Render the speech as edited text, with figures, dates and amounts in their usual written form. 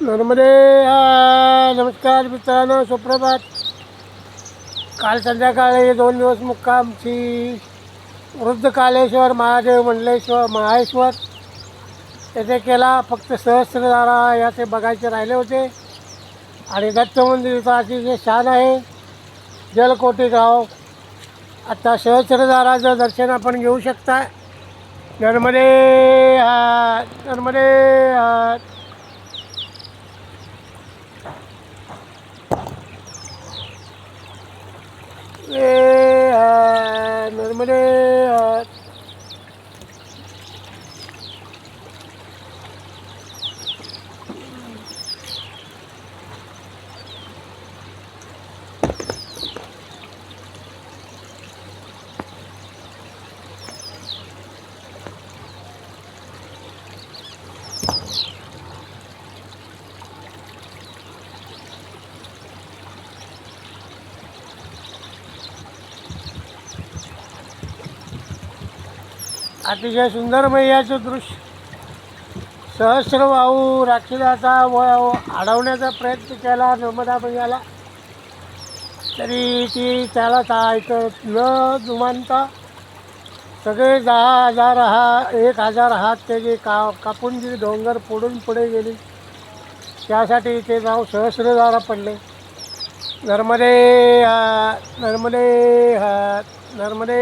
नर्मदे नमस्कार मित्रांनो, सुप्रभात. काल संध्याकाळी 2 दिवस मुक्कामची वृद्ध कालेश्वर महादेव मंडलेश्वर माहेश्वर तेथे केला. फक्त सहस्त्रधारा याचे बघायचे राहिले होते. आणि दत्त मंदिर इथं अतिशय छान आहे. जलकोटी गाव. आता सहस्त्रधाराचं दर्शन आपण घेऊ शकता. नर्मदे नर्मदे नर्मदे अतिशय सुंदर मैयाचं दृश्य. सहस्रवाहू राक्षसाचा अडवण्याचा प्रयत्न केला नर्मदा मैयाला, तरी ती त्याला ऐकत न जुमानता सगळे 10,000 हात त्याचे कापून जी डोंगर फोडून पुढे गेली. त्यासाठी ते नाव सहस्रधारा पडले. नर्मदे नर्मदे नर्मदे